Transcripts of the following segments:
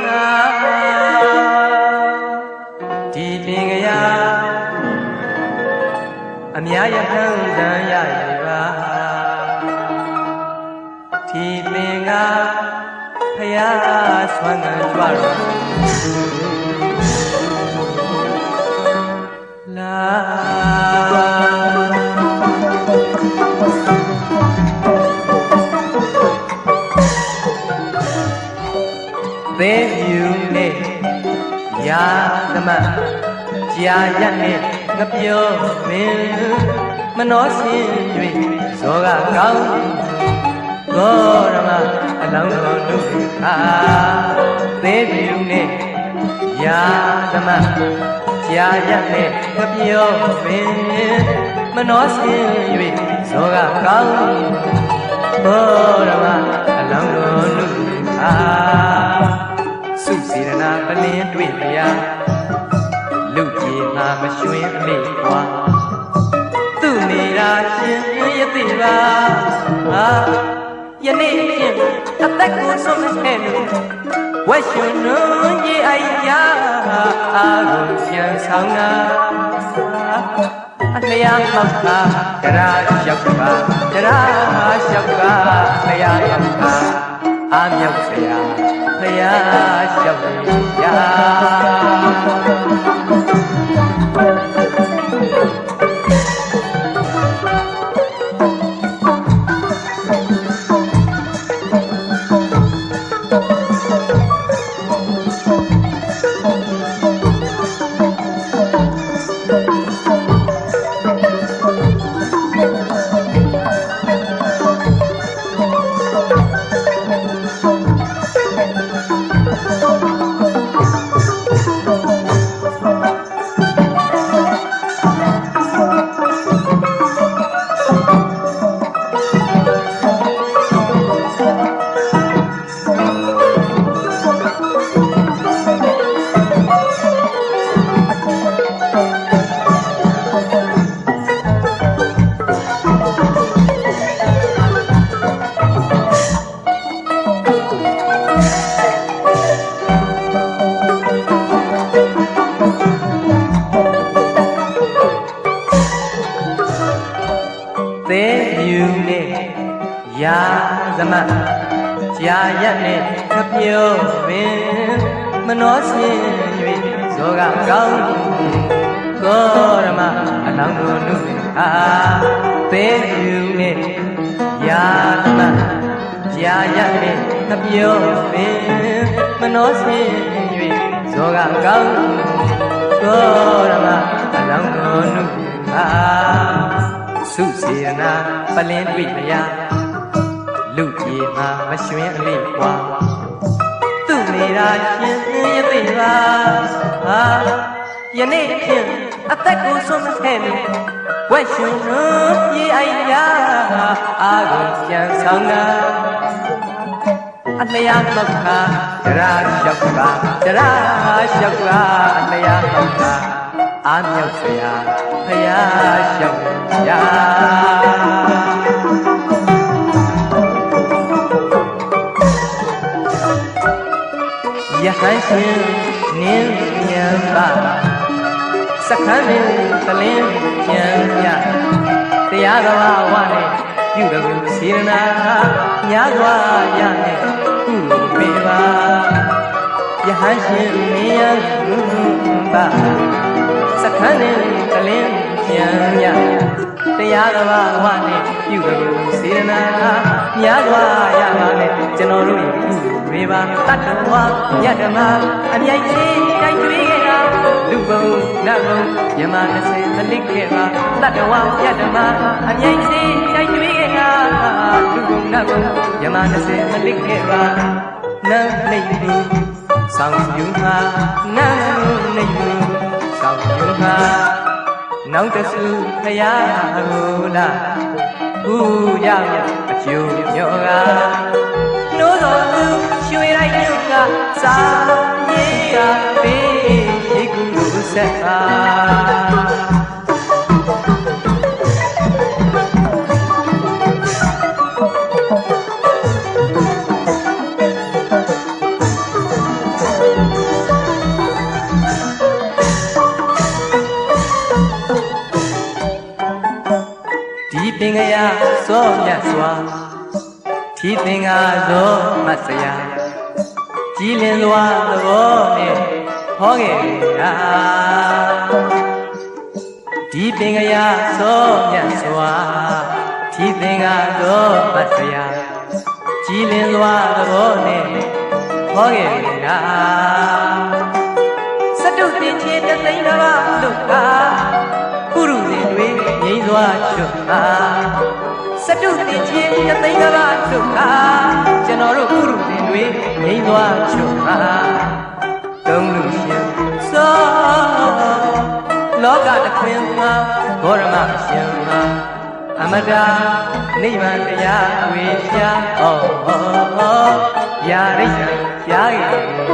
na di pin ya amya ya hang dan ya ba di pin ga phaya swan ngan chwa ro la There you ne ya dama ya ya ne ngap yo min mano sin yui so ga kaung go rama alang lo nu a there you ne ya dama ya ya ne ngap yo min mano sin yui so ga kaung go rama alang lo nu aစုစီရနာပလင်းတွေ့မရလူကြီးမှာမရွှင်အမေကွာသူ့နေတာရှင်ရသေးပါယနေ့ဖြင့်အသက်ကိုဆုံးမဲ့လို့ဝက်ရှင်နုံကြီးအိုင်ယာအာကိုပြန်ဆောင်တာအလျားမောက်တာတရားရောက်ပါတရားရောက်ပါတရားရောက်ပါအာမြောက်ဆရာဖယားလျှောက်ရရာသမကြာရနဲ့ခပြောပင်မနှောဆင်း၍ဇောကကောင်းကောရမအလောင်းတို့နုအားသေးယူနဲ့ရာသမကြာရနဲ့ခပြောပင်မနှောဆင်း၍ဇောကကောင်းကောရမအလောင်းတို့နုအားစုစေနာပလင်းတွေ့မရလူကြီးမှာမရွှင်အလေးကွာသူ့နေတာရှင်ရသေးပါယနေ့ဖြင့်အသက်ကိုဆုံးမဲ့လို့ဝက်ရှင်တို့ပြေးအိုင်ရအာကိုပြန်ဆောင်တာအလျားမောက်ခါတရားလျှောက်ပါတရားလျှောက်ပါအလျားမောက်ခါအာမြောက်ဆရာဖယားလျှောက်ရယဟန်ရှင်နင်းမြန်ပါစခန်းနဲ့တလင်းပြန်ရတရားတော်ဝနဲ့ပြုတော်ကိုစေရနာညာစွာရနဲ့ကုလိုပေးပါယဟန်ရှင်နင်းမြန်ပါစခန်းနဲ့တလင်းပြန်ရတရားတော်ဝနဲ့ပြုတော်ကိုစေရနာညာစွာရပါနဲ့ကျွန်တော်တို့ဝေဘာတတ္တဝါယတမအမြိုက်ကြီးတိုက်ကျွေးခဲ့တာလူဘုံနတ်ဘုံယမ20မလစ်ခဲ့ပါတတ္တဝါယတမအမြိုက်ကြီးတိုက်ကျွေးခဲ့တာလူဘုံနတ်ဘုံယမ20မလစ်ခဲ့ပါနတ်နေဘူးဆောင်ယူမှာနတ်နေဘူးဆောင်ယူမှာနောက်တဆူခရာကိုလာဘူးရအကျိုးမြော်ကနိုးတော်သူရွှေလိုက်ညုကစာရေးကပေးရိတ်ကူလို့ဆက်ပါ စောမြတ်စွာဖြီးသင်္ကားသောမတ်စရာကြည်လင်စွာသဘောနဲ့ဟောခဲ့တာဒီပင်ကရစောမြတ်စွာဖြီးသင်္ကားသောမတ်စရာကြည်လင်စွာသဘောနဲ့ဟောခဲ့တာစတုတင်ချေတသိန်းတစ်ပါးလုတ်တာကုရုဇင်တွေငြိမ်းစွာချွတ်တာစတုတင်ချေတသိန်းတစ်ပါးလုတ်တာကျွန်တော်တို့ကုရုဇင်တွေငြိမ်းစွာချွတ်တာသုံးလူရှင်စောလောကတစ်ခွင်မှာဂေါရမရှင်မှာအမတာနိဗ္ဗာန်တရားဝေရှာဟောရာရိတ်ရာရိတ်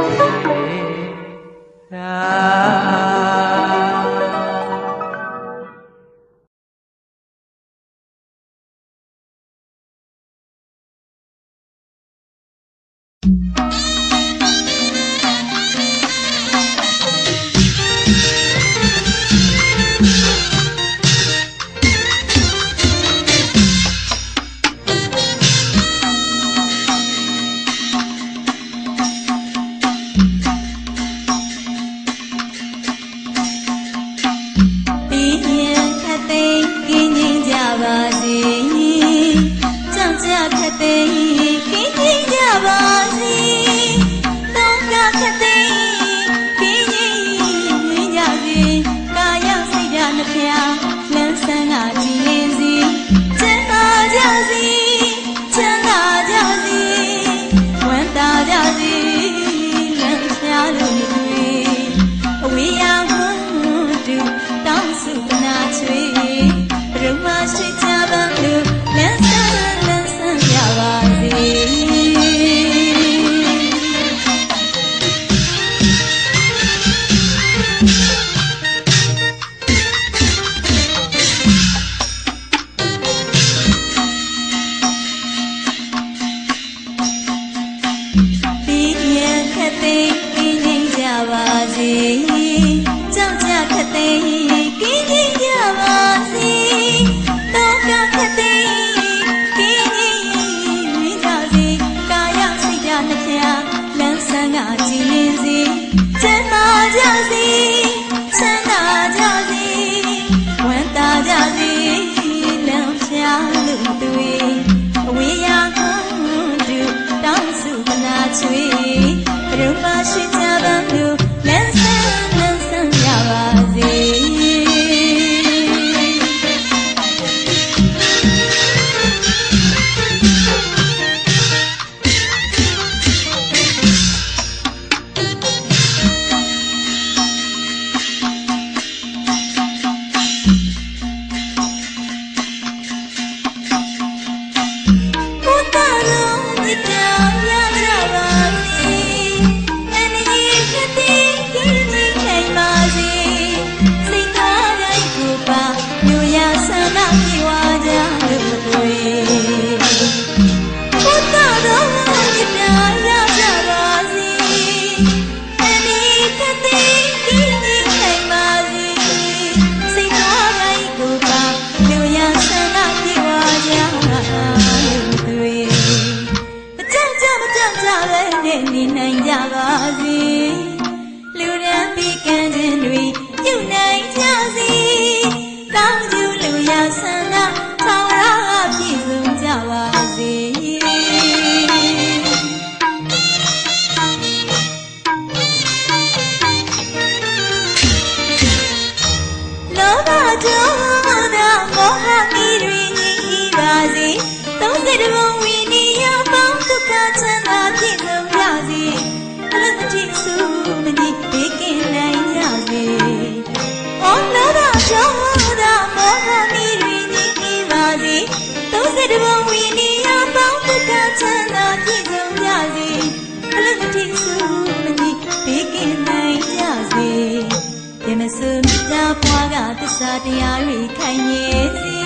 တရားတွေခိုင်နေစီ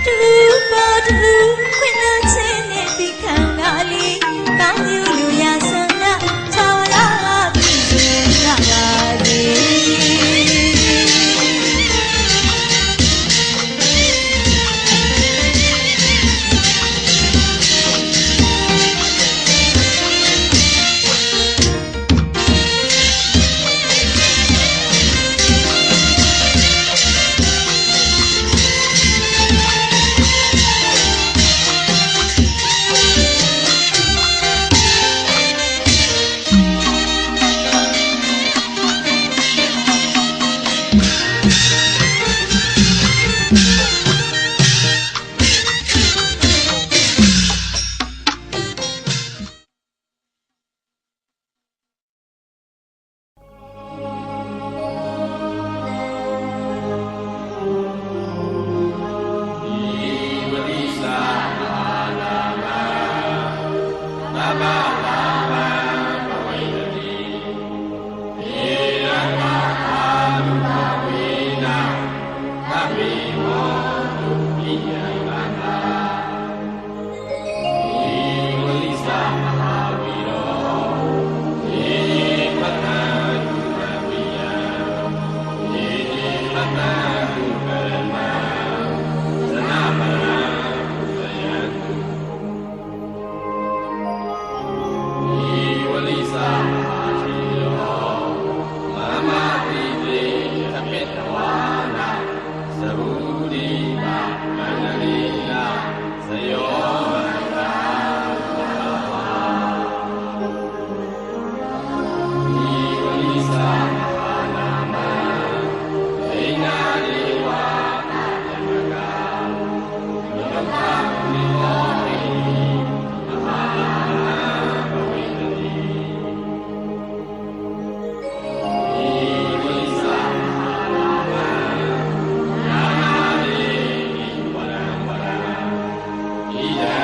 တူပါတူခွင့်နာချင်းနဲ့ဒီခံကလေးကောင်းယူလူရဆန္ဒချောင်းလာပြီးရပါစေ ဣဒံ